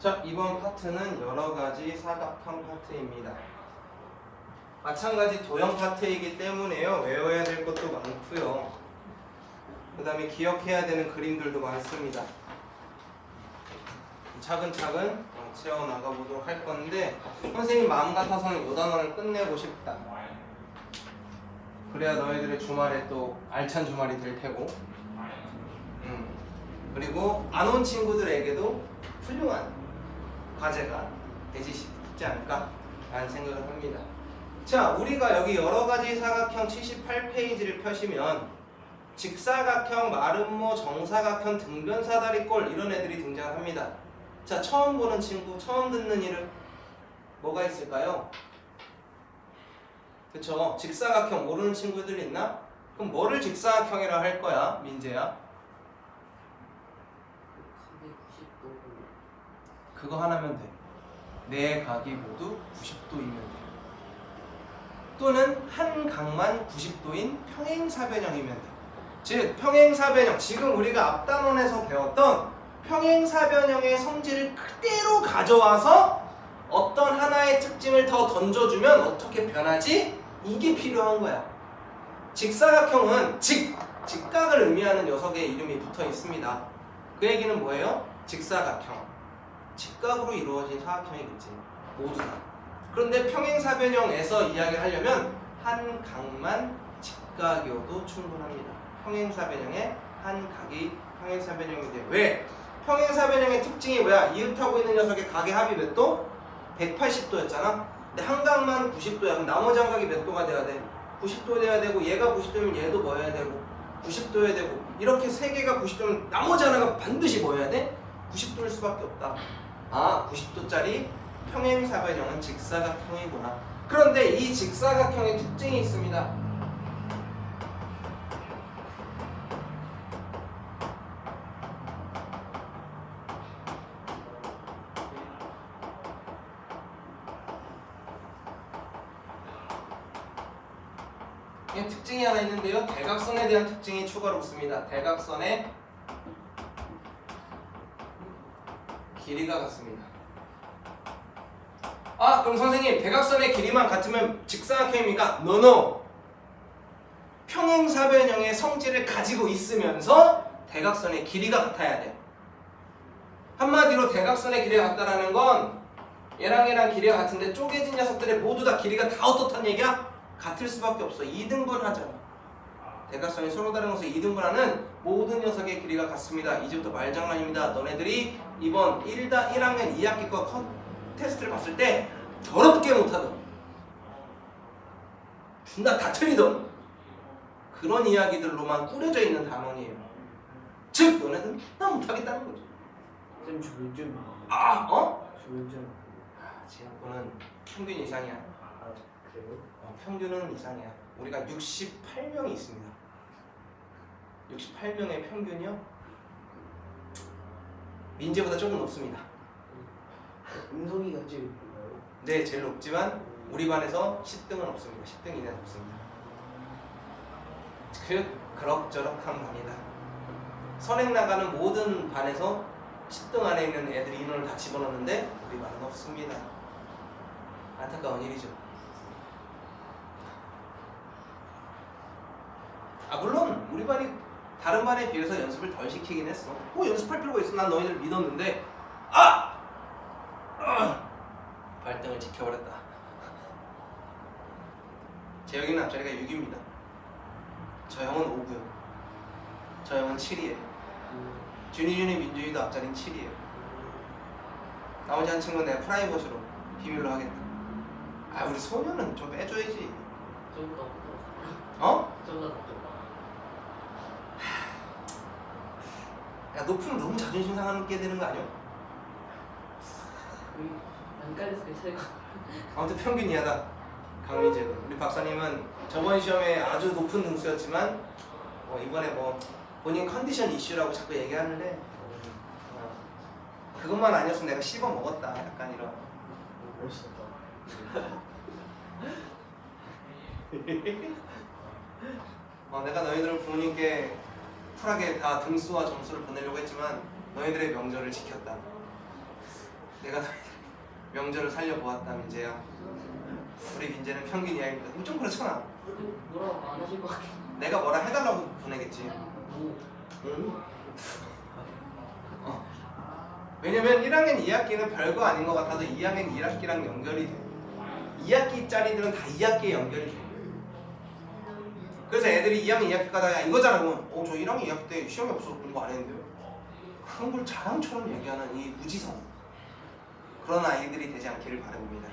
자, 이번 파트는 여러가지 사각형 파트입니다. 마찬가지 도형 파트이기 때문에요. 외워야 될 것도 많고요. 그 다음에 기억해야 되는 그림들도 많습니다. 차근차근 채워나가 보도록 할 건데, 선생님 마음 같아서는 이 단원을 끝내고 싶다. 그래야 너희들의 주말에 또 알찬 주말이 될 테고, 그리고 안 온 친구들에게도 훌륭한 과제가 되지 싶지 않을까 라는 생각을 합니다. 자, 우리가 여기 여러가지 사각형 78페이지를 펴시면 직사각형, 마름모, 정사각형, 등변사다리꼴 이런 애들이 등장합니다. 자, 처음 보는 친구, 처음 듣는 이름 뭐가 있을까요? 그쵸? 직사각형 모르는 친구들 있나? 그럼 뭐를 직사각형이라 할 거야, 민재야? 그거 하나면 돼. 네 각이 모두 90도이면 돼. 또는 한 각만 90도인 평행사변형이면 돼. 즉 평행사변형, 지금 우리가 앞단원에서 배웠던 평행사변형의 성질을 그대로 가져와서 어떤 하나의 특징을 더 던져주면 어떻게 변하지? 이게 필요한 거야. 직사각형은 직각을 의미하는 녀석의 이름이 붙어 있습니다. 그 얘기는 뭐예요? 직사각형, 직각으로 이루어진 사각형이겠지, 모두 다. 그런데 평행사변형에서 이야기를 하려면 한 각만 직각이어도 충분합니다. 평행사변형의 한 각이 평행사변형이 돼. 왜? 평행사변형의 특징이 뭐야? 이웃하고 있는 녀석의 각의 합이 몇 도? 180도였잖아. 근데 한 각만 90도야. 그럼 나머지 한 각이 몇 도가 돼야 돼? 90도 돼야 되고, 얘가 90도면 얘도 뭐여야 되고 90도여야 되고, 이렇게 세 개가 90도면 나머지 하나가 반드시 뭐여야 돼? 90도일 수밖에 없다. 아, 90도짜리 평행사변형은 직사각형이구나. 그런데 이 직사각형의 특징이 있습니다. 이 특징이 하나 있는데요. 대각선에 대한 특징이 추가로 있습니다. 대각선의 길이가 같습니다. 아, 그럼 선생님 대각선의 길이만 같으면 직사각형입니까? No. 평행사변형의 성질을 가지고 있으면서 대각선의 길이가 같아야 돼. 한마디로 대각선의 길이가 같다라는 건 얘랑 얘랑 길이가 같은데 쪼개진 녀석들의 모두 다 길이가 다 어떻단 얘기야? 같을 수밖에 없어. 2등분 하잖아. 대각선이 서로 다른 것을 2등분하는 모든 녀석의 길이가 같습니다. 이제부터 말장난입니다. 너네들이 이번 1학년 2학기 거 테스트를 봤을 때 더럽게 못하던, 존나 다 틀리던 그런 이야기들로만 꾸려져 있는 단원이에요. 즉 너네들은 존나 못하겠다는 거죠. 쌤, 저 몇 점? 아, 어? 저 몇 점? 제학번은 평균 이상이야. 아, 그래요? 평균은 이상이야. 우리가 68명이 있습니다. 68명의 평균이요? 민재보다 조금 높습니다. 음성이가 제일 높나요? 네, 제일 높지만 우리 반에서 10등은 없습니다. 10등 이내는 없습니다. 그럭저럭한 반이다. 선행 나가는 모든 반에서 10등 안에 있는 애들이 인원을 다 집어넣는데 우리 반은 없습니다. 안타까운 일이죠. 아, 물론 우리 반이 다른 반에 비해서 연습을 덜 시키긴 했어. 뭐 연습할 필요가 있어. 난 너희들 믿었는데 발등을 지켜버렸다. 재혁이는 앞자리가 6입니다. 저 형은 5고요. 저 형은 7이에요. 준이, 민준이도 앞자리는 7이에요. 나머지 한 친구는 내가 프라이버시로 비밀로 하겠다. 아, 우리 소녀는 좀 빼줘야지. 좀 더. 어? 좀 더 낫죠. 야, 높으면 너무 자존심 상하게 되는 거 아니야? 안 깔렸어요, 차이가. 아무튼 평균 이하다. 강민재, 우리 박사님은 저번 시험에 아주 높은 등수였지만 이번에 본인 컨디션 이슈라고 자꾸 얘기하는데 그것만 아니었으면 내가 씹어 먹었다. 약간 이런. 멋있었다. 내가 너희들은 부모님께 쿨하게 다 등수와 점수를 보내려고 했지만 너희들의 명절을 지켰다. 내가 명절을 살려보았다 민재야. 우리 민재는 평균 이하입니다. 좀 그렇잖아. 뭐라고 안 하실 것 같아. 내가 뭐라 해달라고 보내겠지. 오. 응? 왜냐면 1학년 2학기는 별거 아닌 것 같아도 2학년 1학기랑 연결이 돼. 2학기짜리들은 다 2학기에 연결이 돼. 그래서 애들이 2학년 2학기 가다가 이거잖아. 그러면 저 1학년 2학기 때 시험이 없어서 공부 안 했는데요. 그런 걸 자랑처럼 얘기하는 이 무지성. 그런 아이들이 되지 않기를 바랍니다.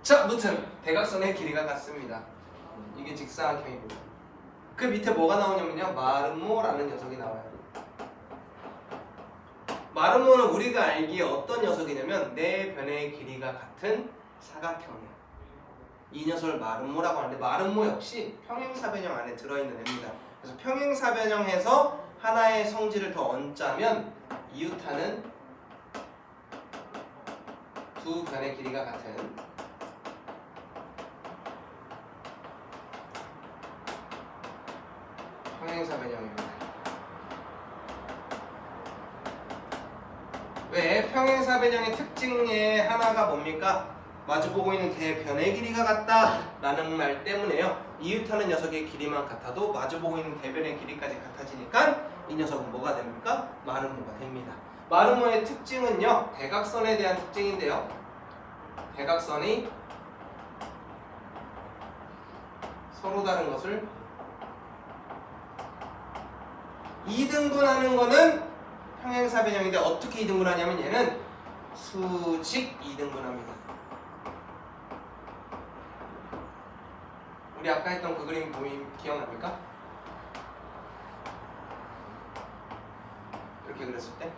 자, 무튼 대각선의 길이가 같습니다. 이게 직사각형이고 그 밑에 뭐가 나오냐면요. 마름모라는 녀석이 나와요. 마름모는 우리가 알기에 어떤 녀석이냐면 네 변의 길이가 같은 사각형이에요. 이 녀석을 마름모라고 하는데 마름모 역시 평행사변형 안에 들어있는 애입니다. 그래서 평행사변형에서 하나의 성질을 더 얹자면 이웃하는 두 변의 길이가 같은 평행사변형입니다. 왜? 평행사변형의 특징 중에 하나가 뭡니까? 마주보고 있는 대변의 길이가 같다 라는 말 때문에요. 이웃하는 녀석의 길이만 같아도 마주보고 있는 대변의 길이까지 같아지니까 이 녀석은 뭐가 됩니까? 마름모가 됩니다. 마름모의 특징은요. 대각선에 대한 특징인데요. 대각선이 서로 다른 것을 2등분하는 거는 평행사변형인데 어떻게 2등분하냐면 얘는 수직 2등분합니다. 우리 아까 했던 그 그림 보임 기억납니까? 이렇게 그렸을 때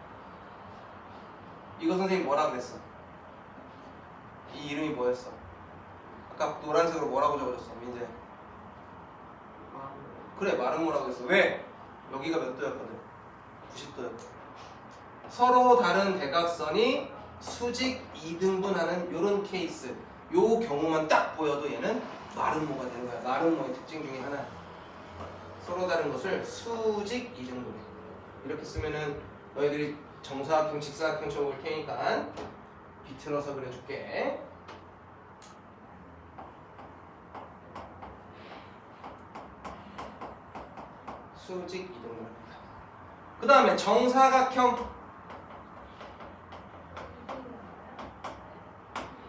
이거 선생님 뭐라 그랬어? 이 이름이 뭐였어? 아까 노란색으로 뭐라고 적어줬어 민재? 그래 마름모라고 했어. 왜? 여기가 몇 도였거든? 90도였거든. 서로 다른 대각선이 수직 2등분하는 요런 케이스 요 경우만 딱 보여도 얘는 마름모가 되는 거야. 마름모의 특징 중에 하나. 서로 다른 것을 수직 2등분해. 이렇게 쓰면은 너희들이 정사각형, 직사각형 적을 테니까 비틀어서 그려줄게. 수직 2등분합니다. 그 다음에 정사각형.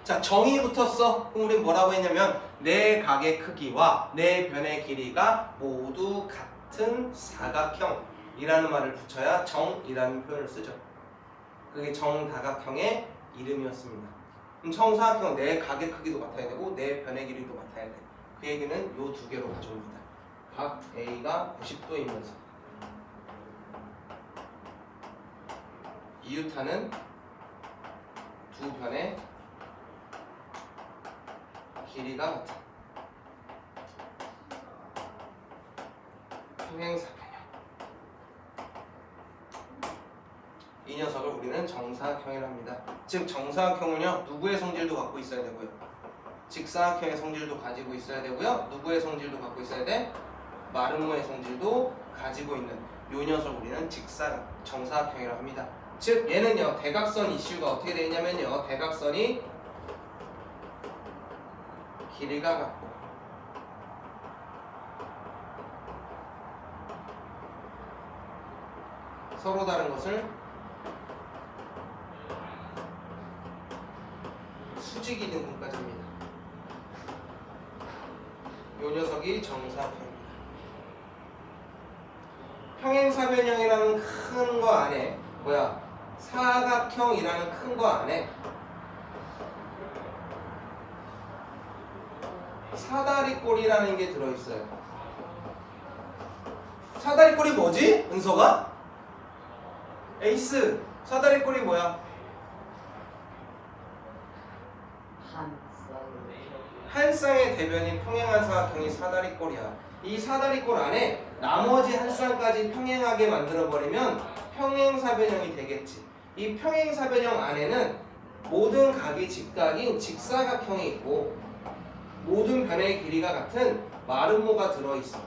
자, 정이 붙었어. 그럼 우리 뭐라고 했냐면 네 각의 크기와 네 변의 길이가 모두 같은 사각형이라는 말을 붙여야 정이라는 표현을 쓰죠. 그게 정다각형의 이름이었습니다. 그럼 정사각형 네 각의 크기도 같아야 되고 네 변의 길이도 같아야 돼. 그 얘기는 요 두 개로 가져옵니다. 각 A가 90도이면서 이웃하는 두 변의 길이가 같은 평행사변형. 이 녀석을 우리는 정사각형이라고 합니다. 즉 정사각형은요 누구의 성질도 갖고 있어야 되고요, 직사각형의 성질도 가지고 있어야 되고요, 누구의 성질도 갖고 있어야 돼? 마름모의 성질도 가지고 있는 요 녀석을 우리는 정사각형이라고 합니다. 즉 얘는요 대각선 이슈가 어떻게 되어 있냐면요, 대각선이 길이가 같고 서로 다른 것을 수직 2등분까지입니다. 요 녀석이 정사각형입니다. 평행사변형이라는 큰 거 안에 사각형이라는 큰 거 안에 사다리꼴이라는 게 들어있어요. 사다리꼴이 뭐지? 은서가? 에이스! 사다리꼴이 뭐야? 한 쌍의 대변인 평행한 사각형이 사다리꼴이야. 이 사다리꼴 안에 나머지 한 쌍까지 평행하게 만들어버리면 평행사변형이 되겠지. 이 평행사변형 안에는 모든 각이 직각인 직사각형이 있고 모든 변의 길이가 같은 마름모가 들어있어.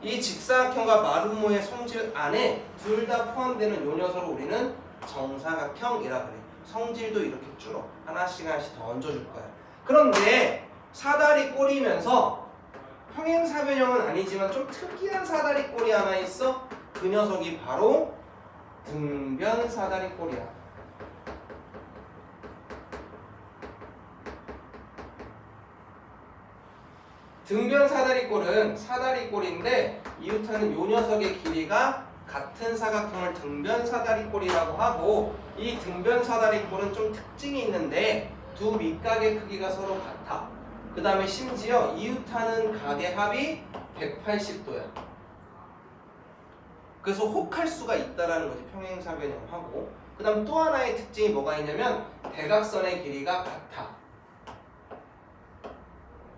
이 직사각형과 마름모의 성질 안에 둘 다 포함되는 요 녀석을 우리는 정사각형이라 그래. 성질도 이렇게 쭉 하나씩 하나씩 더 얹어줄 거야. 그런데 사다리 꼴이면서 평행사변형은 아니지만 좀 특이한 사다리 꼴이 하나 있어. 그 녀석이 바로 등변 사다리 꼴이야. 등변 사다리꼴은 사다리꼴인데 이웃하는 요 녀석의 길이가 같은 사각형을 등변 사다리꼴이라고 하고, 이 등변 사다리꼴은 좀 특징이 있는데 두 밑각의 크기가 서로 같아. 그 다음에 심지어 이웃하는 각의 합이 180도야. 그래서 혹할 수가 있다라는 거지, 평행사변형하고. 그 다음 또 하나의 특징이 뭐가 있냐면 대각선의 길이가 같아.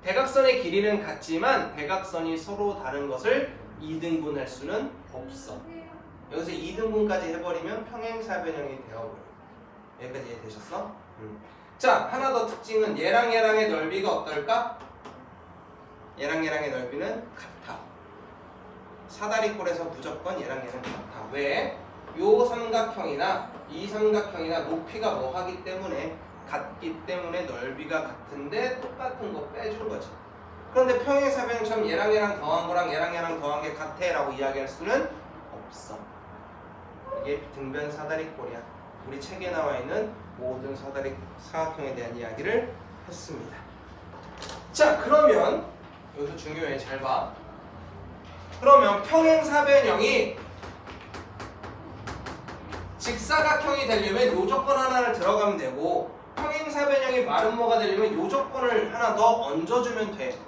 대각선의 길이는 같지만 대각선이 서로 다른 것을 2등분할 수는 없어. 여기서 2등분까지 해버리면 평행사변형이 되어버려. 여기까지 이해되셨어? 자, 하나 더 특징은 얘랑 얘랑의 넓이가 어떨까? 얘랑 얘랑의 넓이는 같아. 사다리꼴에서 무조건 얘랑 얘랑 같아. 왜? 요 삼각형이나 이 삼각형이나 높이가 뭐 하기 때문에 같기 때문에 넓이가 같은데 똑같은 거 빼준 거지. 그런데 평행사변형처럼 얘랑 얘랑 더한 거랑 얘랑 얘랑 더한 게 같아 라고 이야기할 수는 없어. 이게 등변 사다리꼴이야. 우리 책에 나와 있는 모든 사각형에 대한 이야기를 했습니다. 자, 그러면 여기서 중요해. 잘 봐. 그러면 평행사변형이 직사각형이 되려면 요 조건 하나를 들어가면 되고, 평행사변형이 마름모가 되려면 요 조건을 하나 더 얹어주면 돼.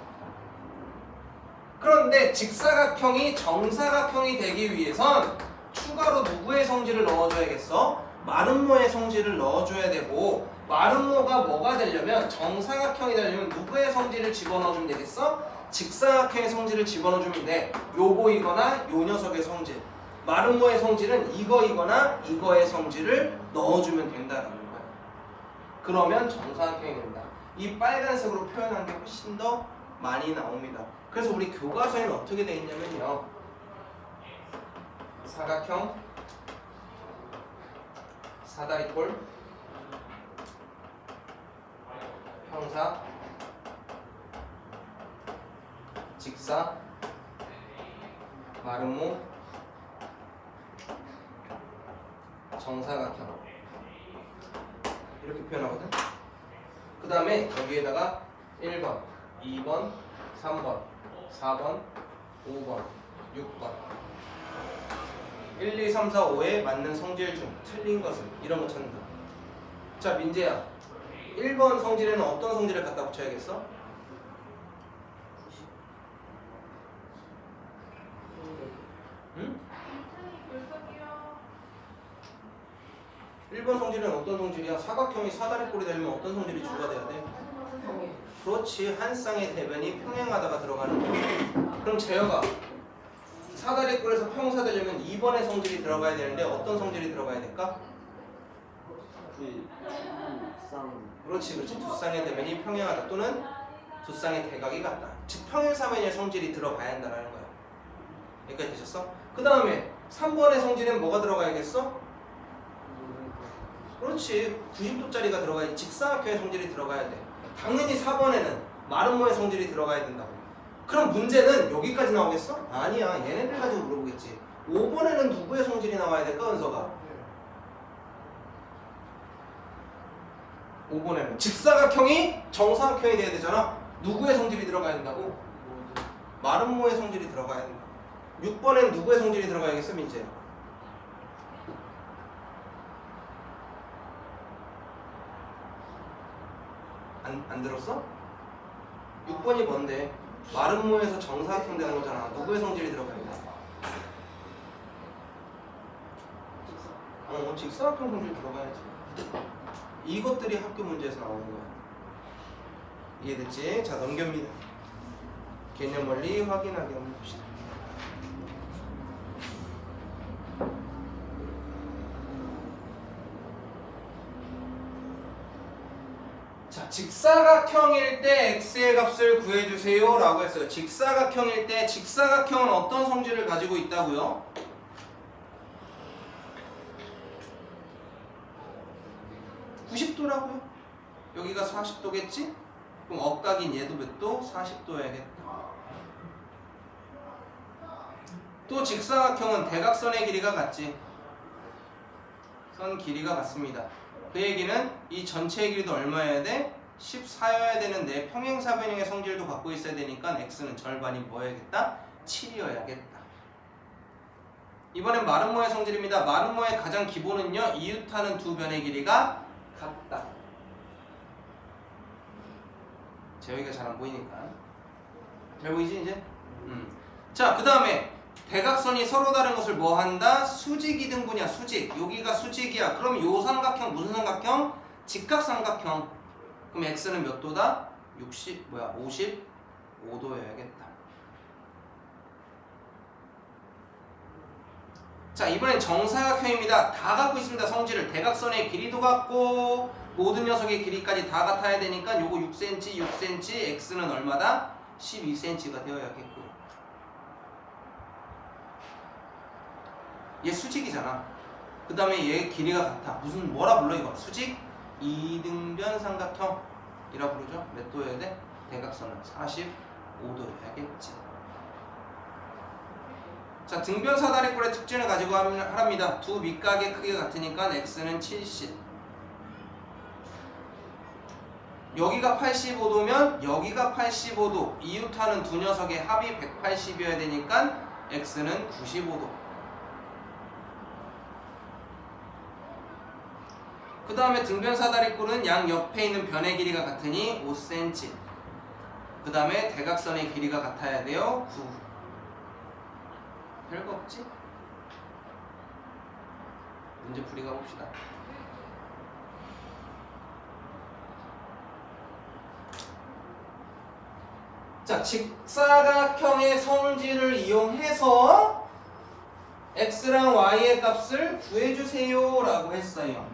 그런데 직사각형이 정사각형이 되기 위해선 추가로 누구의 성질을 넣어줘야겠어? 마름모의 성질을 넣어줘야 되고, 마름모가 뭐가 되려면, 정사각형이 되려면 누구의 성질을 집어넣어주면 되겠어? 직사각형의 성질을 집어넣어주면 돼. 요거이거나 요 녀석의 성질. 마름모의 성질은 이거이거나 이거의 성질을 넣어주면 된다는 거야. 그러면 정사각형이 된다. 이 빨간색으로 표현한 게 훨씬 더 많이 나옵니다. 그래서 우리 교과서에는 어떻게 되어 있냐면요, 사각형, 사다리꼴, 평사, 직사, 마름모, 정사각형 이렇게 표현하거든. 그 다음에 여기에다가 1번, 2번, 3번, 4번, 5번, 6번 1, 2, 3, 4, 5에 맞는 성질 중 틀린 것은 이런 거 찾는다. 자, 민재야, 1번 성질에는 어떤 성질을 갖다 붙여야겠어? 응? 1번 성질은 어떤 성질이야? 사각형이 사다리꼴이 되려면 어떤 성질이 주가 돼야 돼? 그렇지, 한 쌍의 대변이 평행하다가 들어가는 거야. 그럼 재혁아, 사다리꼴에서 평사 되려면 2번의 성질이 들어가야 되는데 어떤 성질이 들어가야 될까? 그렇지, 그렇지. 두 쌍의 대변이 평행하다 또는 두 쌍의 대각이 같다. 즉 평행사변의 성질이 들어가야 한다는 거야. 여기까지 되셨어? 그 다음에 3번의 성질은 뭐가 들어가야겠어? 그렇지, 90도짜리가 들어가야지. 직사각형의 성질이 들어가야 돼. 당연히 4번에는 마름모의 성질이 들어가야 된다고. 그럼 문제는 여기까지 나오겠어? 아니야, 얘네들 가지고 물어보겠지. 5번에는 누구의 성질이 나와야 될까, 은서가? 5번에는 직사각형이 정사각형이 돼야 되잖아. 누구의 성질이 들어가야 된다고? 마름모의 성질이 들어가야 된다. 6번에는 누구의 성질이 들어가야겠어, 민재? 안 들었어? 6번이 뭔데? 마름모에서 정사각형 되는 거잖아. 누구의 성질이 들어가야 돼? 직사각형 성질 들어가야지. 이것들이 학교 문제에서 나오는 거야. 이해됐지? 자, 넘깁니다. 개념 원리 확인하기 한번 봅시다. 자, 직사각형일 때 x의 값을 구해주세요 라고 했어요. 직사각형일 때 직사각형은 어떤 성질을 가지고 있다고요? 90도라고요. 여기가 40도겠지? 그럼 억각인 얘도 몇 도? 40도여야겠다. 또 직사각형은 대각선의 길이가 같지. 선 길이가 같습니다. 그 얘기는 이 전체의 길이도 얼마여야 돼? 14여야 되는데 평행사변형의 성질도 갖고 있어야 되니까 x는 절반이 뭐여야겠다? 7이어야겠다. 이번엔 마름모의 성질입니다. 마름모의 가장 기본은요, 이웃하는 두 변의 길이가 같다. 재혁이가 잘 안 보이니까. 잘 보이지 이제? 자, 그 다음에 대각선이 서로 다른 것을 뭐 한다? 수직 이등분이야. 수직. 여기가 수직이야. 그럼 요 삼각형 무슨 삼각형? 직각삼각형. 그럼 x는 몇 도다? 55도여야겠다. 자, 이번엔 정사각형입니다. 다 갖고 있습니다. 성질을. 대각선의 길이도 같고 모든 녀석의 길이까지 다 같아야 되니까 요거 6cm, 6cm, x는 얼마다? 12cm가 되어야겠고. 얘 수직이잖아. 그 다음에 얘 길이가 같아. 무슨 뭐라 불러 이거? 수직 이등변 삼각형이라 부르죠. 몇 도여야 돼? 대각선은 45도여야겠지. 자, 등변 사다리꼴의 특징을 가지고 합니다. 두 밑각의 크기가 같으니까 x는 70. 여기가 85도면 여기가 85도. 이웃하는 두 녀석의 합이 180이어야 되니까 x는 95도. 그 다음에 등변 사다리꼴은 양 옆에 있는 변의 길이가 같으니 5cm. 그 다음에 대각선의 길이가 같아야 돼요. 9. 별거 없지? 문제 풀이 가봅시다. 자, 직사각형의 성질을 이용해서 x랑 y의 값을 구해주세요 라고 했어요.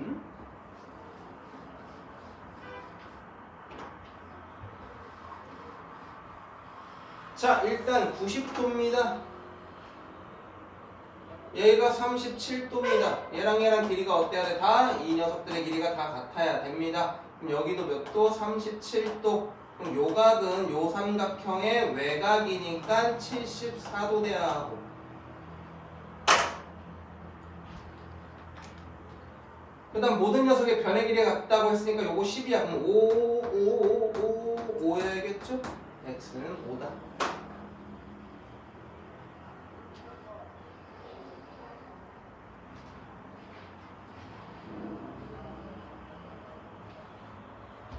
자, 일단 90도입니다. 얘가 37도입니다. 얘랑 얘랑 길이가 어때야 돼? 다 이 녀석들의 길이가 다 같아야 됩니다. 그럼 여기도 몇 도? 37도. 그럼 요 각은 요 삼각형의 외곽이니까 74도 돼야 하고. 그 다음 모든 녀석의 변의 길이가 같다고 했으니까 요거 10이야. 그럼 5여야겠죠? x는 5다.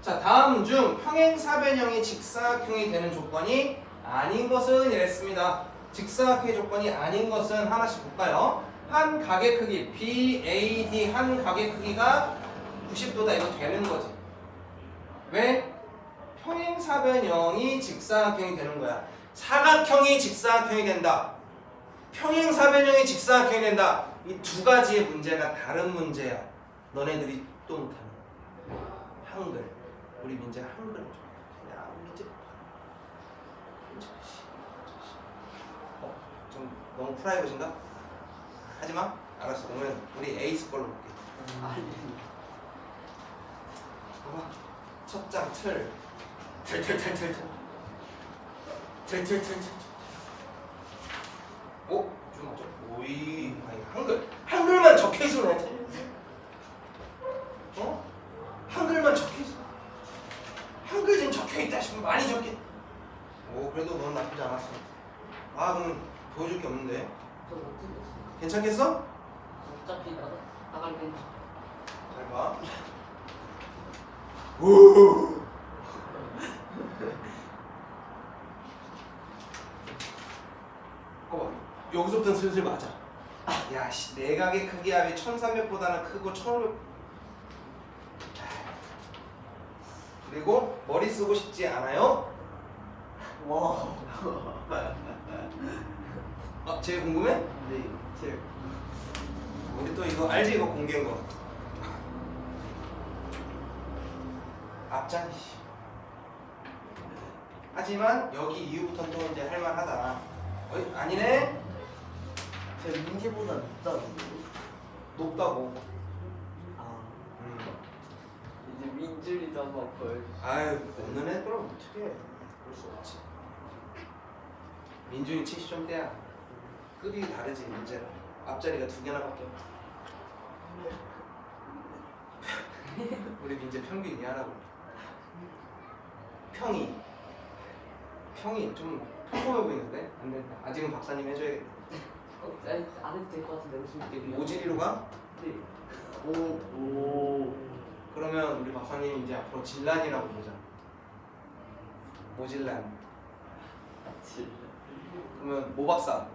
자, 다음 중 평행사변형이 직사각형이 되는 조건이 아닌 것은 이랬습니다. 직사각형의 조건이 아닌 것은 하나씩 볼까요? 한 각의 크기 BAD 한 각의 크기가 90도다. 이거 되는 거지. 왜? 평행사변형이 직사각형이 되는 거야. 사각형이 직사각형이 된다. 평행사변형이 직사각형이 된다. 이 두 가지의 문제가 다른 문제야. 너네들이 또 못하는 한글. 우리 민재 한글을 야, 민재 좀 너무 프라이빗인가? 하지마. 알았어. 그러면 우리 에이스 걸로 볼게. 봐봐. 첫 장 틀. 오? 좀 맞죠? 오이. 아니, 한글만 적혀있으면 돼. 어? 한글만 적혀있어. 한글 좀 적혀있다 싶으면 많이 적혀. 오, 그래도 넌 나쁘지 않았어. 아, 그럼 보여줄 게 없는데. 저못 듣겠어. 괜찮겠어? 어차피 나가면 잘 봐. 오. 여기서부터 슬슬 맞아. 야, 씨, 내각의 크기 합이 1300보다는 크고 1500. 그리고 머리 쓰고 싶지 않아요? 와. 아, 제일 궁금해? 네, 제일. 우리 또 이거 알지? 이거 공개한 거. 앞장. 하지만 여기 이후부터는 또 이제 할만하다. 어이, 아니네? 제 민지보다 높다고. 높다고. 아, 민준이도 한번 보여주세요. 아유 없는 애 그럼 어떻게 해? 볼 수 없지. 민준이 70점대야. 급이 다르지 문제가. 앞자리가 2개나밖에 없어. 우리 민재 평균 이하라고. 평이 좀 평범해 보이는데 안 된다. 아직은 박사님 해줘야겠다. 아니, 안 해도 될 것 같은데 무슨 느낌이야? 오지리로 가? 네. 오. 그러면 우리 박사님 이제 앞으로 질란이라고 보자. 오질란. 진짜. 그러면 오 박사.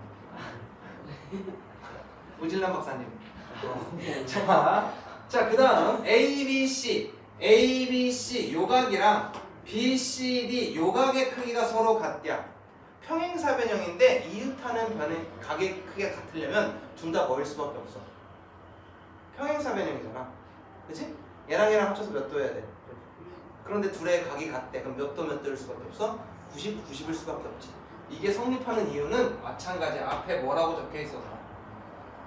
오질란 박사님. 자 그다음 ABC 요각이랑 BCD 요각의 크기가 서로 같대요. 평행사변형인데 이웃하는 변의 각의 크기가 같으려면 둘 다 뭐일 수밖에 없어. 평행사변형이잖아. 그치? 얘랑 얘랑 합쳐서 몇 도여야 돼? 그런데 둘의 각이 같대. 그럼 몇 도 몇 도일 수밖에 없어? 90, 90일 수밖에 없지. 이게 성립하는 이유는 마찬가지 앞에 뭐라고 적혀 있어서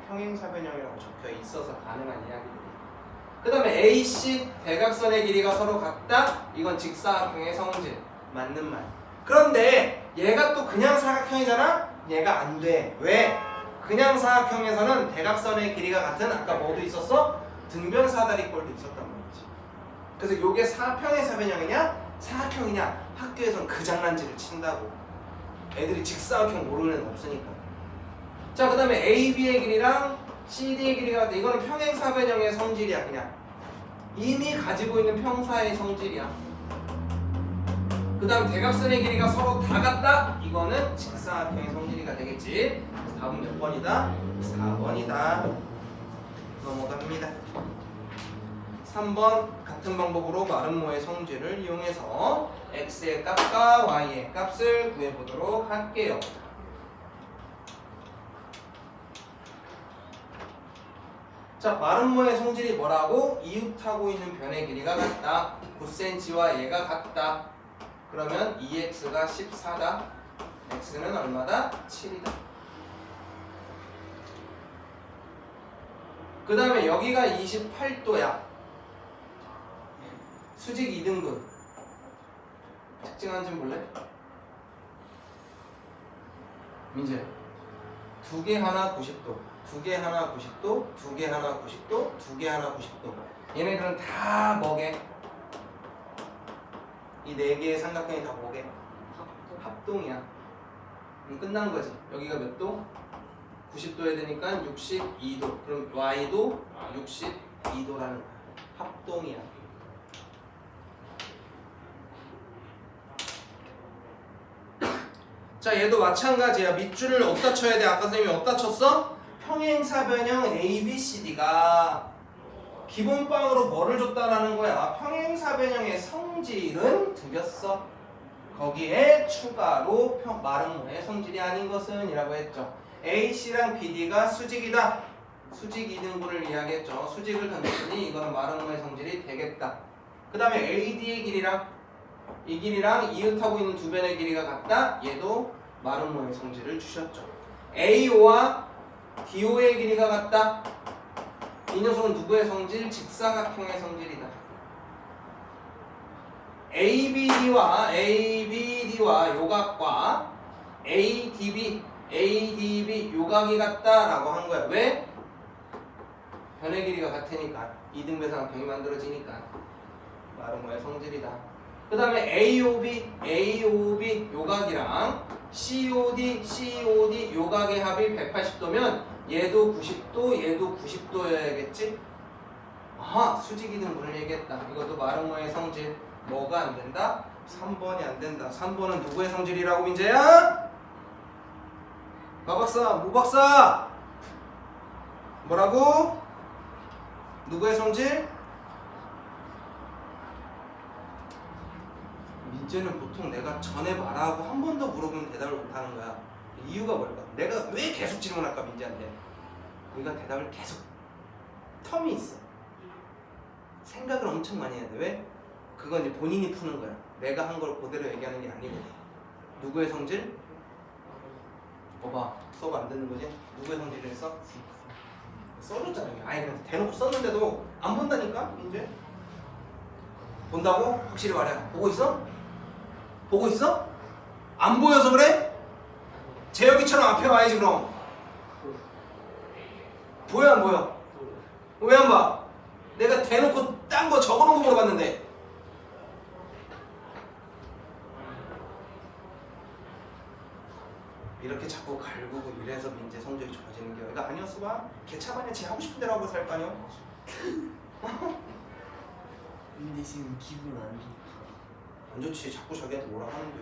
평행사변형이라고 적혀 있어서 가능한 이야기들이. 그 다음에 AC 대각선의 길이가 서로 같다. 이건 직사각형의 성질. 맞는 말. 그런데 얘가 또 그냥 사각형이잖아. 얘가 안 돼. 왜? 그냥 사각형에서는 대각선의 길이가 같은 아까 뭐도 있었어? 등변 사다리꼴도 있었단 말이지. 그래서 요게 평행사변형이냐 사각형이냐 학교에서는 그 장난질을 친다고. 애들이 직사각형 모르는 애는 없으니까. 자 그 다음에 AB의 길이랑 CD의 길이가 같다. 이거는 평행사변형의 성질이야. 그냥 이미 가지고 있는 평사의 성질이야. 그 다음 대각선의 길이가 서로 다 같다. 이거는 직사각형의 성질이가 되겠지. 그래서 답은 몇 번이다? 4번이다. 넘어갑니다. 3번 같은 방법으로 마름모의 성질을 이용해서 x의 값과 y의 값을 구해보도록 할게요. 자, 마름모의 성질이 뭐라고? 이웃하고 있는 변의 길이가 같다. 9cm와 얘가 같다. 그러면 2x가 14다. x는 얼마다? 7이다. 그 다음에 여기가 28도야. 수직 2등분. 특징 좀 볼래? 민재. 두 개 하나 90도. 두 개 하나 90도, 두 개 하나 90도, 두 개 하나 90도. 얘네들은 다 뭐게? 이 네 개의 삼각형이 다 뭐게? 합동이야. 끝난 거지. 여기가 몇 도? 90도 해야 되니까 62도. 그럼 y도 62도라는 합동이야. 자, 얘도 마찬가지야. 밑줄을 어디다 쳐야 돼? 아까 선생님이 어디다 쳤어? 평행사변형 ABCD가 기본빵으로 뭐를 줬다라는 거야? 평행사변형의 성질은 드렸어. 거기에 추가로 마름모의 성질이 아닌 것은 이라고 했죠. AC랑 BD가 수직이다. 수직 2등분을 이야기했죠. 수직을 던졌으니 이거는 마름모의 성질이 되겠다. 그 다음에 AD의 길이랑 이 길이랑 이웃하고 있는 두 변의 길이가 같다. 얘도 마름모의 성질을 주셨죠. AO와 DO의 길이가 같다. 이 녀석은 누구의 성질? 직사각형의 성질이다. ABD와 요각과 ADB 요각이 같다라고 한 거야. 왜? 변의 길이가 같으니까. 이등변삼각형이 만들어지니까. 마름모의 성질이다. 그 다음에 AOB 요각이랑 COD 요각의 합이 180도면 얘도 90도, 얘도 90도여야겠지? 아하, 수직 이등분을 얘기했다. 이것도 마름모의 성질. 뭐가 안 된다? 3번이 안 된다. 3번은 누구의 성질이라고, 민재야? 마박사, 모박사! 뭐라고? 누구의 성질? 민재는 보통 내가 전에 말하고 한 번 더 물어보면 대답을 못하는 거야. 이유가 뭘까? 내가 왜 계속 질문할까, 민재한테? 우리가 대답을 계속 텀이 있어. 생각을 엄청 많이 해야 돼. 왜? 그건 이제 본인이 푸는 거야. 내가 한 걸 그대로 얘기하는 게 아니고. 누구의 성질? 봐봐, 수업 안 듣는 거지? 누구의 성질을 했어? 써줬잖아. 아예 그냥 대놓고 썼는데도 안 본다니까, 민재? 본다고? 확실히 말해. 보고 있어? 보고 있어? 안 보여서 그래? 재혁이처럼 앞에 와야지 그럼. 보여 안 보여? 왜 안 봐? 내가 대놓고 딴 거 적어놓은 거 물어봤는데. 이렇게 자꾸 갈구고 이래서 민재 성적이 좋아지는 게 얘가 아니었어 봐. 개차반에 지 하고 싶은 대로 하고 살 거 아니야? 근데 지금 기분 안 좋다. 안 좋지. 자꾸 자기한테 뭐라 하는데.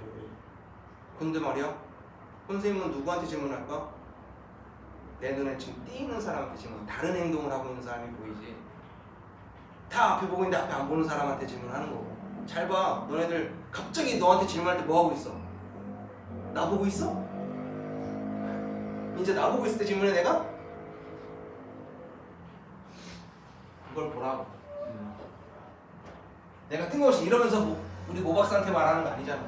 근데 말이야, 선생님은 누구한테 질문할까? 내 눈에 지금 띄는 사람한테 질문. 다른 행동을 하고 있는 사람이 보이지. 다 앞에 보고 있는데 앞에 안 보는 사람한테 질문하는 거고. 잘 봐. 너네들 갑자기 너한테 질문할 때 뭐 하고 있어? 나 보고 있어? 이제 나 보고 있을 때 질문해 내가? 그걸 보라고. 내가 뜬금없이 이러면서 우리 모 박사한테 말하는 거 아니잖아.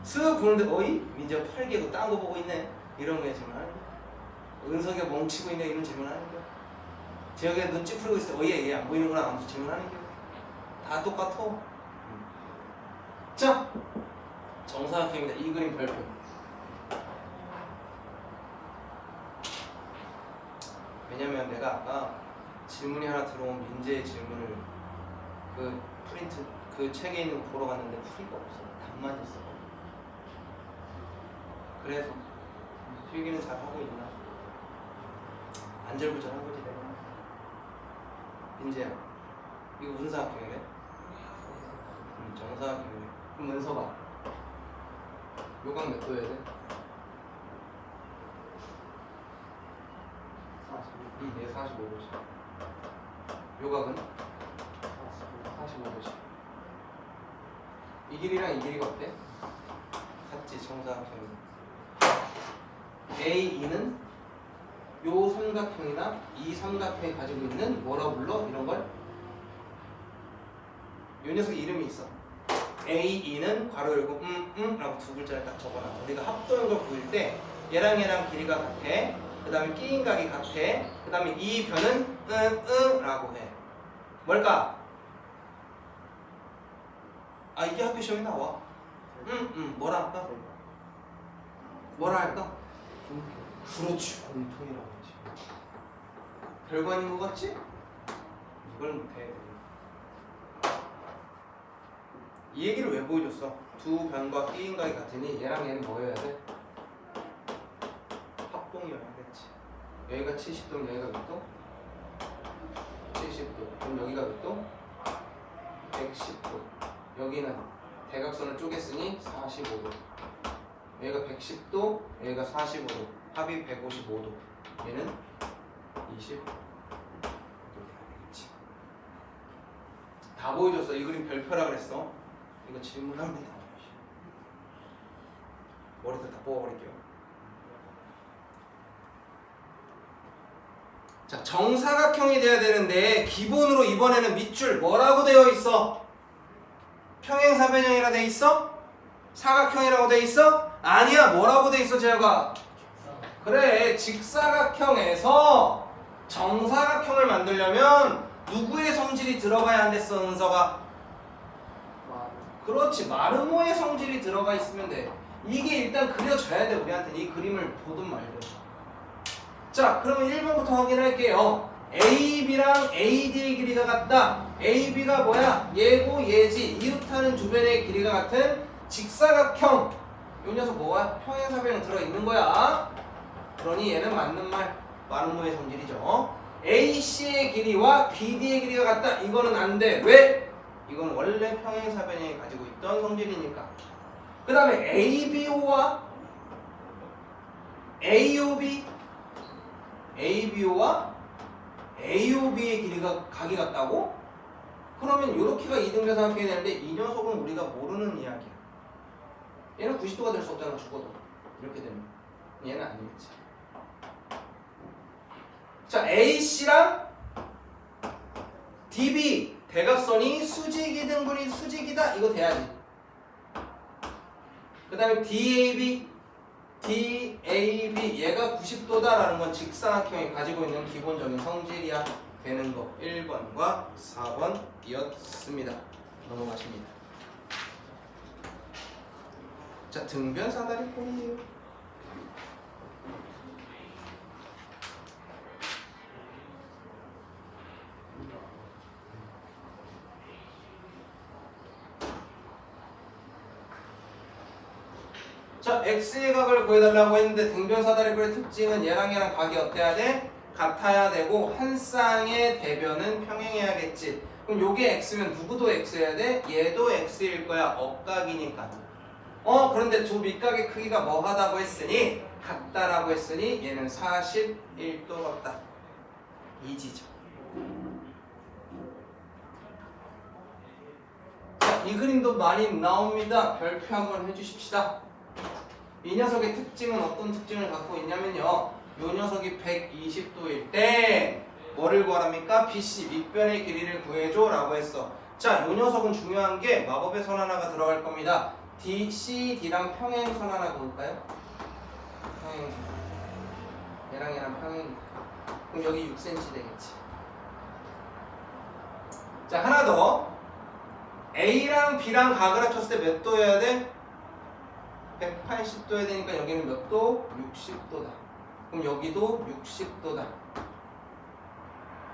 쓱 보는데 어이? 민재가 팔 개고 딴 거 보고 있네. 이런 거에 질문하는 거야. 은석이가 멍치고 있네. 이런 질문하는 거야. 재혁이가 눈 찌푸리고 있을 때 어이 얘 안 보이는구나 하면서 질문하는 거야. 다 똑같아. 자, 정사각형입니다. 이 그림 별표. 왜냐면 내가 아까 질문이 하나 들어온 민재의 질문을 그 프린트 그 책에 있는 거 보러 갔는데 풀이가 없어. 답만 있어. 그래서 필기는 잘 하고 있나? 안절부절한 거지 내가. 민재야, 이거 무슨 사각형이래? 정사각형이래. 그럼 은서가 요각 몇 도여야 돼? 45. 얘 45도지. 요각은 45도지. 이 길이랑 이 길이가 어때? 같지. 정사각형이. A2는 요 삼각형이나 이 삼각형이 가지고 있는 뭐라고 불러? 이런 걸? 요 녀석 이름이 있어. A2는 괄호 열고 라고 두 글자를 딱 적어놔. 우리가 합도형을 보일 때 얘랑 길이가 같아. 그 다음에 끼인 각이 같아. 그 다음에 이 변은 라고 해. 뭘까? 아, 이게 학교 시험에 나와. 뭐라 할까? 뭐라 할까? 그렇지, 공통이라고 하지. 별거 아닌 것 같지? 이걸 못해. 이 얘기를 왜 보여줬어? 두 변과 끼인 각이 같으니 얘랑 얘는 뭐여야 돼? 합동이어야겠지. 여기가 70도면 여기가 몇 도? 70도. 그럼 여기가 몇 도? 110도. 여기는 대각선을 쪼갰으니 45도. 여기가 110도, 여기가 45도. 합이 155도. 얘는 20도 돼야겠지. 다 보여줬어. 이 그림 별표라 그랬어. 이거 질문합니다. 머리도 다 뽑아버릴게요. 자, 정사각형이 돼야 되는데 기본으로 이번에는 밑줄 뭐라고 되어 있어? 평행사변형이라 돼 있어? 사각형이라고 돼 있어? 아니야. 뭐라고 돼 있어, 재혁아? 그래, 직사각형에서 정사각형을 만들려면 누구의 성질이 들어가야 안 됐어, 은서가? 그렇지, 마르모의 성질이 들어가 있으면 돼. 이게 일단 그려져야 돼. 우리한테 이 그림을 보든 말든. 자, 그러면 1번부터 확인할게요. AB랑 AD의 길이가 같다. AB가 뭐야? 얘고 얘지. 이웃하는 주변의 길이가 같은 직사각형. 요 녀석 뭐야? 평행사변형 들어있는 거야. 그러니 얘는 맞는 말. 마르모의 성질이죠. AC의 길이와 BD의 길이가 같다. 이거는 안 돼. 왜? 이건 원래 평행사변형이 가지고 있던 성질이니까. 그 다음에 ABO와 AOB, ABO와 AOB의 길이가 각이 같다고? 그러면 이렇게가 이등변 삼각형이 되는데 이 녀석은 우리가 모르는 이야기야. 얘는 90도가 될 수 없잖아, 죽어도. 이렇게 되면 얘는 아니겠지. 자, AC랑 DB 대각선이 수직이 등분이 수직이다. 이거 돼야지. 그 다음에 DAB 얘가 90도다라는 건 직사각형이 가지고 있는 기본적인 성질이야. 되는 거 1번과 4번이었습니다. 넘어가십니다. 자, 등변 사다리꼴이에요. 자, x의 각을 구해달라고 했는데 등변 사다리꼴의 특징은 얘랑 각이 어때야 돼? 같아야 되고 한 쌍의 대변은 평행해야겠지. 그럼 요게 x면 누구도 x여야 돼? 얘도 x일 거야. 억각이니까. 그런데 두 밑각의 크기가 뭐 하다고 했으니? 같다라고 했으니 얘는 41도 같다. 이지죠. 자, 이 그림도 많이 나옵니다. 별표 한번 해주십시다. 이 녀석의 특징은 어떤 특징을 갖고 있냐면요. 요 녀석이 120도일 때 뭐를 구하랍니까? BC 밑변의 길이를 구해줘 라고 했어. 자, 요 녀석은 중요한 게 마법의 선 하나가 들어갈 겁니다. DCD랑 평행선 하나 그을까요? 평행선. 얘랑 평행. 그럼 여기 6cm 되겠지. 자, 하나 더. A랑 B랑 각을 합쳤을 때 몇 도여야 돼? 180도여야 되니까 여기는 몇 도? 60도다. 그럼 여기도 60도다.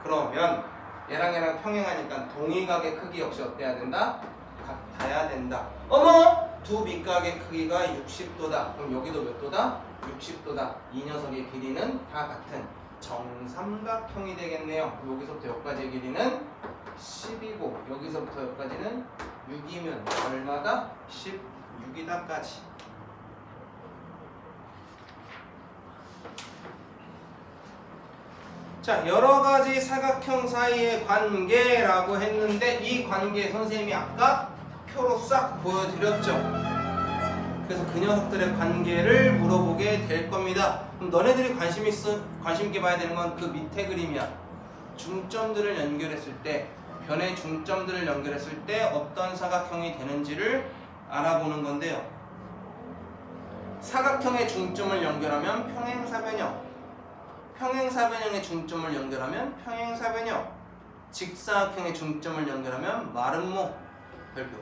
그러면 얘랑 평행하니까 동일각의 크기 역시 어때야 된다? 같아야 된다. 어머! 두 밑각의 크기가 60도다. 그럼 여기도 몇 도다? 60도다. 이 녀석의 길이는 다 같은 정삼각형이 되겠네요. 여기서부터 여기까지의 길이는 10이고 여기서부터 여기까지는 6이면 얼마다? 16이다까지. 자, 여러 가지 사각형 사이의 관계라고 했는데 이 관계 선생님이 아까 표로 싹 보여드렸죠. 그래서 그 녀석들의 관계를 물어보게 될 겁니다. 그럼 너네들이 관심 있게 봐야 되는 건 그 밑에 그림이야. 중점들을 연결했을 때, 변의 중점들을 연결했을 때 어떤 사각형이 되는지를 알아보는 건데요. 사각형의 중점을 연결하면 평행사변형, 평행사변형의 중점을 연결하면 평행사변형, 직사각형의 중점을 연결하면 마름모, 별표,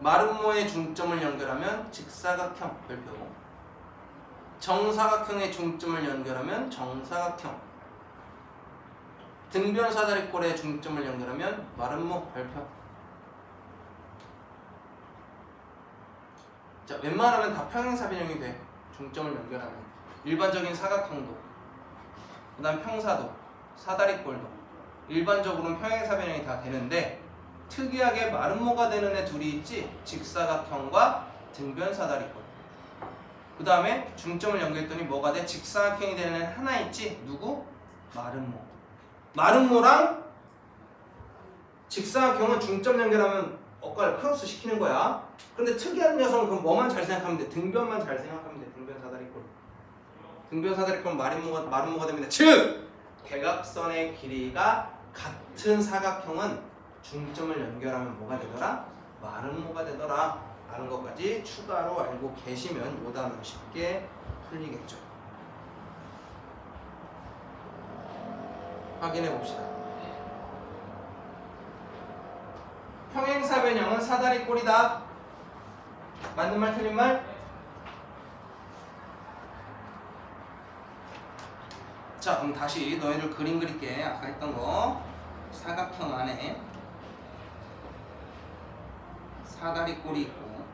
마름모의 중점을 연결하면 직사각형, 별표, 정사각형의 중점을 연결하면 정사각형, 등변 사다리꼴의 중점을 연결하면 마름모, 별표. 자, 웬만하면 다 평행사변형이 돼. 중점을 연결하면. 일반적인 사각형도, 그 다음 평사도, 사다리꼴도 일반적으로는 평행사변형이 다 되는데 특이하게 마름모가 되는 애 둘이 있지. 직사각형과 등변 사다리꼴. 그 다음에 중점을 연결했더니 뭐가 돼? 직사각형이 되는 애 하나 있지. 누구? 마름모. 마름모랑 직사각형은 중점 연결하면 억가를 크로스 시키는 거야. 근데 특이한 녀석은 그럼 뭐만 잘 생각하면 돼? 등변만 잘 생각하면 돼. 등변 사다리꼴. 등변 사다리꼴은 마름모가 됩니다. 즉 대각선의 길이가 같은 사각형은 중점을 연결하면 뭐가 되더라? 마름모가 되더라. 라는 것까지 추가로 알고 계시면 이 단어 쉽게 풀리겠죠. 확인해 봅시다. 평행사변형은 사다리꼴이다. 맞는 말 틀린 말? 자, 그럼 다시 너희들 그림 그릴게. 아까 했던 거. 사각형 안에 사다리꼴이 있고,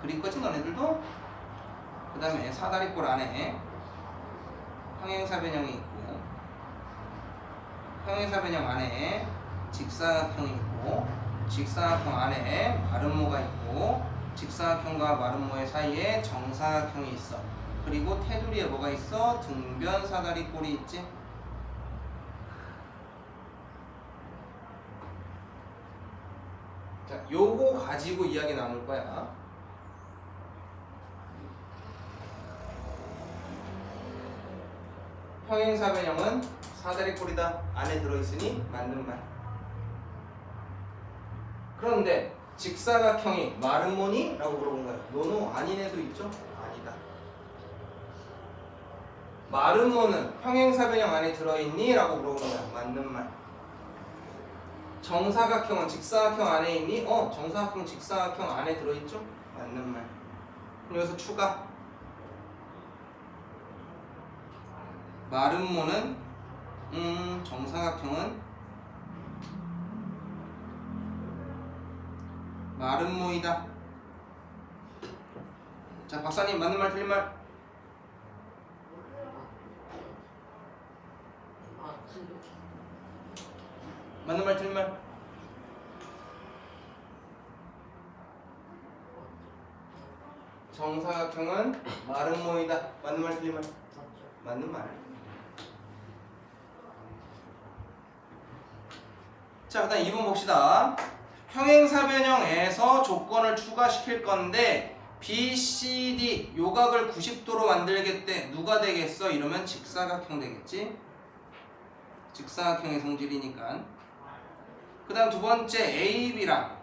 그릴 거지 너네들도? 그 다음에 사다리꼴 안에 평행사변형이 있고, 평행사변형 안에 직사각형이 있고, 직사각형 안에 마름모가 있고, 직사각형과 마름모의 사이에 정사각형이 있어. 그리고 테두리에 뭐가 있어? 등변 사다리꼴이 있지. 자, 요거 가지고 이야기 나눌 거야. 평행사변형은 사다리꼴이다. 안에 들어있으니 맞는 말. 그런데 직사각형이 마름모니? 라고 물어본 거야. 노노 아닌 애도 있죠? 아니다. 마름모는 평행사변형 안에 들어있니? 라고 물어보는 거야. 맞는 말. 정사각형은 직사각형 안에 있니? 정사각형 직사각형 안에 들어있죠? 맞는 말. 그럼 여기서 추가. 마름모는 정사각형은 마름모이다. 자, 박사님 맞는 말 틀린 말? 아, 틀려. 맞는 말 틀린 말? 정사각형은 마름모이다. 맞는 말 틀린 말? 맞죠. 맞는 말. 자, 그다음 2번 봅시다. 평행사변형에서 조건을 추가시킬 건데 B, C, D 요각을 90도로 만들겠대. 누가 되겠어? 이러면 직사각형 되겠지? 직사각형의 성질이니까. 그 다음 두 번째 A, B랑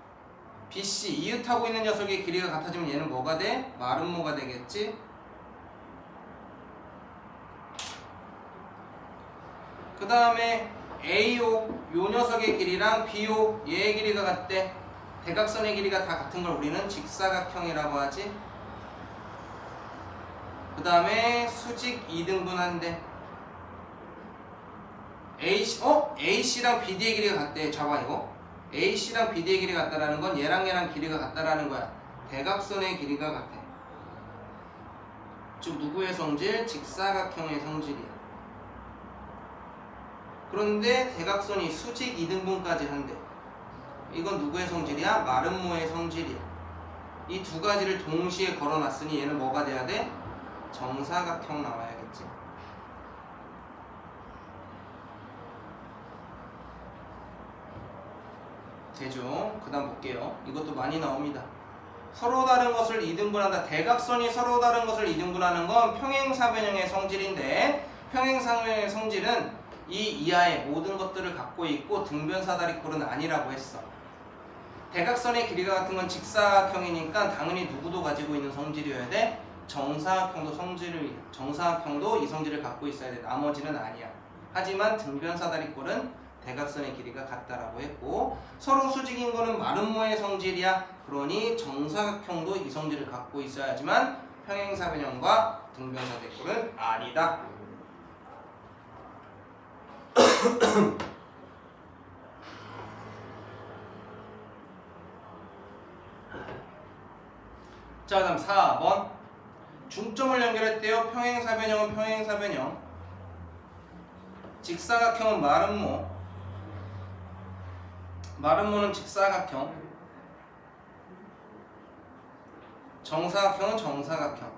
B, C 이웃하고 있는 녀석의 길이가 같아지면 얘는 뭐가 돼? 마름모가 되겠지? 그 다음에 AO 요 녀석의 길이랑 BO 얘의 길이가 같대. 대각선의 길이가 다 같은 걸 우리는 직사각형이라고 하지. 그 다음에 수직 2등분한대. AC랑 BD의 길이가 같대. 잡아 이거. AC랑 BD의 길이가 같다라는 건 얘랑 길이가 같다라는 거야. 대각선의 길이가 같아. 즉 누구의 성질? 직사각형의 성질이야. 그런데 대각선이 수직 2등분까지 한대. 이건 누구의 성질이야? 마름모의 성질이야. 이 두 가지를 동시에 걸어놨으니 얘는 뭐가 돼야 돼? 정사각형 나와야겠지. 되죠? 그 다음 볼게요. 이것도 많이 나옵니다. 서로 다른 것을 2등분한다. 대각선이 서로 다른 것을 2등분하는 건 평행사변형의 성질인데 평행사변형의 성질은 이 이하의 모든 것들을 갖고 있고 등변사다리꼴은 아니라고 했어. 대각선의 길이가 같은 건 직사각형이니까 당연히 누구도 가지고 있는 성질이어야 돼. 정사각형도 이 성질을 갖고 있어야 돼. 나머지는 아니야. 하지만 등변사다리꼴은 대각선의 길이가 같다라고 했고 서로 수직인 거는 마름모의 성질이야. 그러니 정사각형도 이 성질을 갖고 있어야지만 평행사변형과 등변사다리꼴은 아니다. 자, 그 다음 4번 중점을 연결했대요. 평행사변형은 평행사변형, 직사각형은 마름모, 마름모는 직사각형, 정사각형은 정사각형.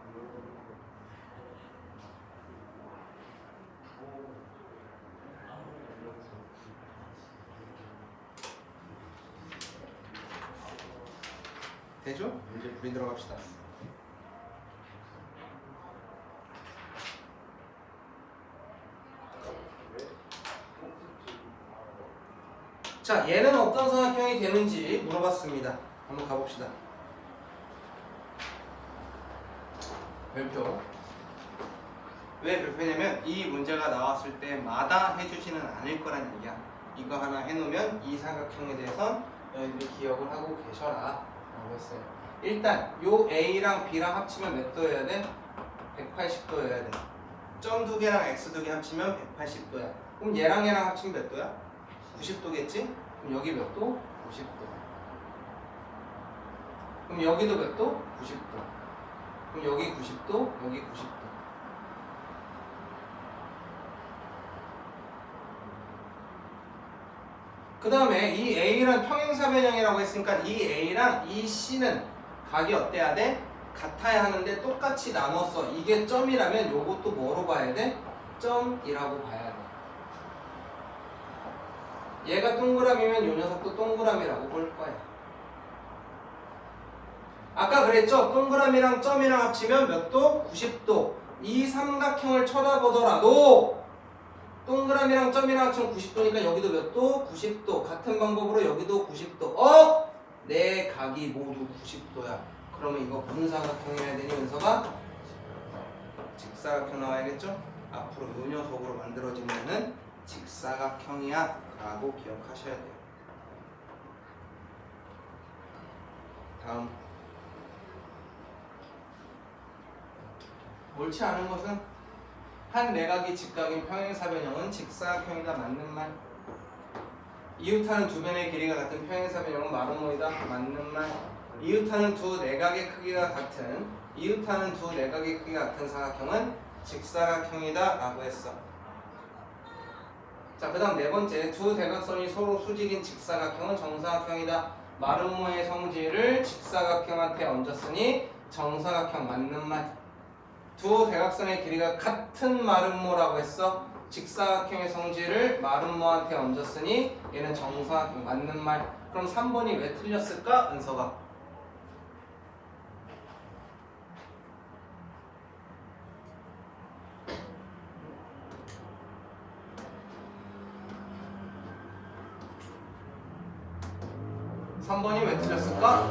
되죠? 이제 불이 들어갑시다. 자, 얘는 어떤 사각형이 되는지 물어봤습니다. 한번 가봅시다. 별표. 왜 별표냐면 이 문제가 나왔을 때마다 해주지는 않을 거란 얘기야. 이거 하나 해놓으면 이 사각형에 대해선 너희들이 기억을 하고 계셔라 라고 했어요. 일단 요 A랑 B랑 합치면 몇 도여야 돼? 180도여야 돼. 점 두 개랑 X 두 개 합치면 180도야. 그럼 얘랑 합치면 몇 도야? 90도겠지? 그럼 여기 몇 도? 90도. 그럼 여기도 몇 도? 90도. 그럼 여기 90도, 여기 90도. 그 다음에 이 A랑 평행사변형이라고 했으니까 이 A랑 이 C는 각이 어때야 돼? 같아야 하는데 똑같이 나눴어. 이게 점이라면 요것도 뭐로 봐야 돼? 점이라고 봐야 돼. 얘가 동그라미면 요 녀석도 동그라미라고 볼 거야. 아까 그랬죠? 동그라미랑 점이랑 합치면 몇 도? 90도. 이 삼각형을 쳐다보더라도 동그라미랑 점이랑 합치면 90도니까 여기도 몇 도? 90도. 같은 방법으로 여기도 90도. 내 각이 모두 90도야. 그러면 이거 무슨 사각형이어야 되니? 은서가? 직사각형 나와야겠죠? 앞으로 요 녀석으로 만들어진 애는 직사각형이야 라고 기억하셔야 돼요. 다음, 옳지 않은 것은 한 내각이 직각인 평행사변형은 직사각형이다 맞는 말. 이웃하는 두 변의 길이가 같은 평행사변형은 마름모이다 맞는 말. 이웃하는 두 내각의 크기가 같은 사각형은 직사각형이다 라고 했어. 자, 그 다음 네 번째, 두 대각선이 서로 수직인 직사각형은 정사각형이다. 마름모의 성질을 직사각형한테 얹었으니 정사각형 맞는 말. 두 대각선의 길이가 같은 마름모라고 했어. 직사각형의 성질을 마름모한테 얹었으니 얘는 정사각형 맞는 말. 그럼 3번이 왜 틀렸을까? 은서가 3번이 왜 틀렸을까?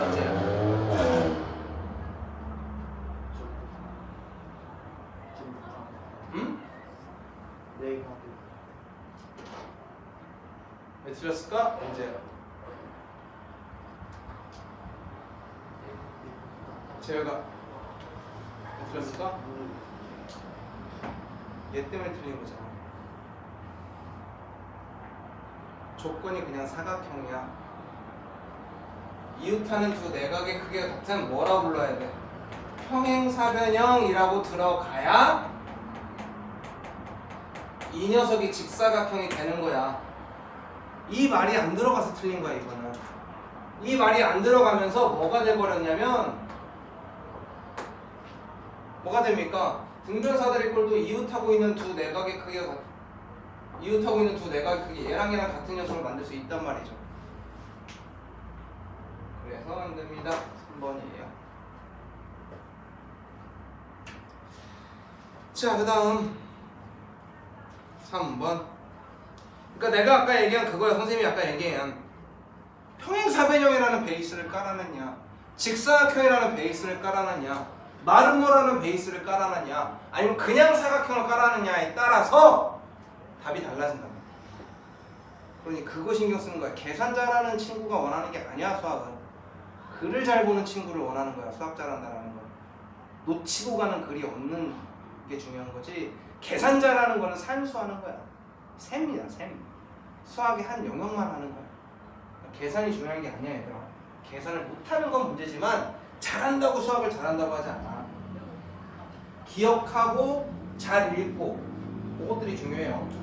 이제 응? 네. 왜 틀렸을까? 이제 재혁아 왜 틀렸을까? 얘 때문에 틀린 거잖아. 조건이 그냥 사각형이야. 이웃하는 두 내각의 크기가 같은 뭐라고 불러야 돼? 평행사변형이라고 들어가야 이 녀석이 직사각형이 되는 거야. 이 말이 안 들어가서 틀린 거야 이거는. 이 말이 안 들어가면서 뭐가 돼버렸냐면 뭐가 됩니까? 등변사다리꼴도 이웃하고 있는 두 내각의 크기가 이웃하고 있는 두 내각의 크기 얘랑 같은 녀석을 만들 수 있단 말이죠. 그래서 안 됩니다. 3번이에요. 자, 그 다음 3번. 그러니까 내가 아까 얘기한 그거야. 선생님이 아까 얘기한 평행사변형이라는 베이스를 깔아놨냐, 직사각형이라는 베이스를 깔아놨냐, 마름모라는 베이스를 깔아놨냐, 아니면 그냥 사각형을 깔아놨냐에 따라서 답이 달라진다. 그러니 그거 신경 쓰는 거야. 계산 잘하는 친구가 원하는 게 아니야. 수학은 글을 잘 보는 친구를 원하는 거야. 수학 잘한다라는 건 놓치고 가는 글이 없는 게 중요한 거지. 계산 잘하는 거는 산수하는 거야. 셈이야, 셈. 수학의 한 영역만 하는 거야. 계산이 중요한 게 아니야, 얘들아. 계산을 못하는 건 문제지만 잘한다고 수학을 잘한다고 하지 않아. 기억하고 잘 읽고 그것들이 중요해요.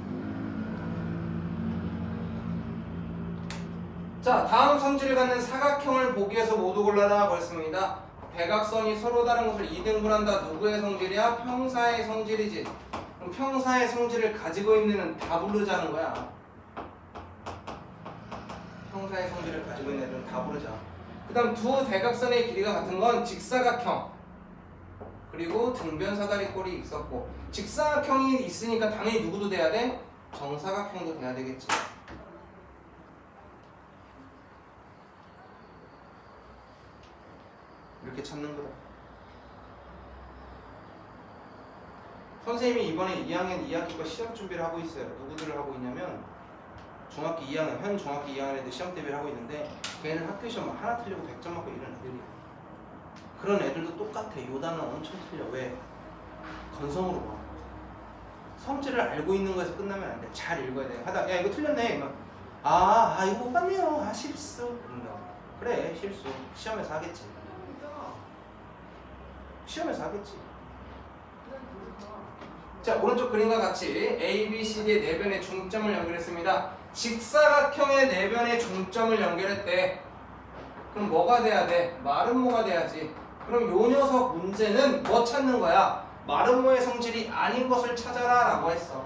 자, 다음 성질을 갖는 사각형을 보기 위해서 모두 골라라 그랬습니다. 대각선이 서로 다른 것을 2등분한다. 누구의 성질이야? 평사의 성질이지. 그럼 평사의 성질을 가지고 있는 애는 다 부르자는 거야. 평사의 성질을 가지고 있는 애들은 다 부르자. 그 다음 두 대각선의 길이가 같은 건 직사각형, 그리고 등변사다리꼴이 있었고, 직사각형이 있으니까 당연히 누구도 돼야 돼? 정사각형도 돼야 되겠지. 이렇게 찾는 거다. 선생님이 이번에 2학년 2학기과 시험 준비를 하고 있어요. 누구들을 하고 있냐면 중학교 2학년, 현 중학교 2학년 애들 시험 대비를 하고 있는데 걔는 학교 시험 하나 틀리고 100점 맞고 이런 애들이야. 그런 애들도 똑같아. 요 단어 엄청 틀려. 왜? 건성으로 봐. 성질을 알고 있는 거에서 끝나면 안 돼. 잘 읽어야 돼. 하다 야 이거 틀렸네. 막 이거 못 봤네요. 실수. 그런다. 그래 실수. 시험에서 하겠지. 시험에서 하겠지. 자, 오른쪽 그림과 같이 A, B, C, D의 네 변의 중점을 연결했습니다. 직사각형의 네 변의 중점을 연결했대. 그럼 뭐가 돼야 돼? 마름모가 돼야지. 그럼 요 녀석 문제는 뭐 찾는 거야? 마름모의 성질이 아닌 것을 찾아라 라고 했어.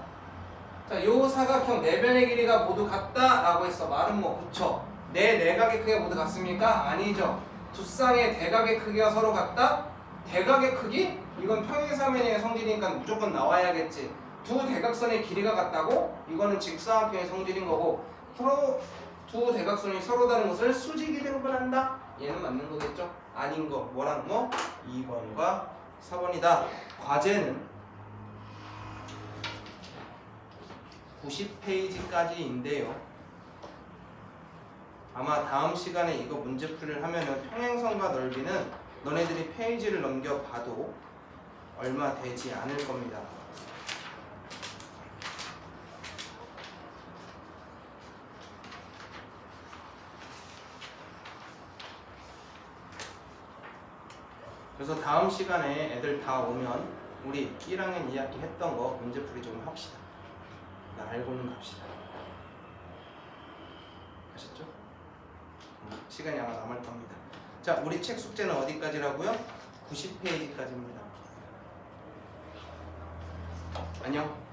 자, 요 사각형 네 변의 길이가 모두 같다 라고 했어. 마름모. 그쵸? 네 내각의 크기가 모두 같습니까? 아니죠. 두 쌍의 대각의 크기가 서로 같다? 대각의 크기? 이건 평행사변형의 성질이니까 무조건 나와야겠지. 두 대각선의 길이가 같다고? 이거는 직사각형의 성질인 거고, 두 대각선이 서로 다른 것을 수직이 등분한다? 얘는 맞는 거겠죠? 아닌 거 뭐랑 뭐? 2번과 4번이다. 과제는 90페이지까지인데요. 아마 다음 시간에 이거 문제풀이를 하면은 평행선과 넓이는 너네들이 페이지를 넘겨봐도 얼마 되지 않을 겁니다. 그래서 다음 시간에 애들 다 오면 우리 1학년 2학기 했던 거 문제풀이 좀 합시다. 알고는 갑시다. 아셨죠? 시간이 아마 남을 겁니다. 자, 우리 책 숙제는 어디까지라고요? 90페이지까지입니다. 안녕.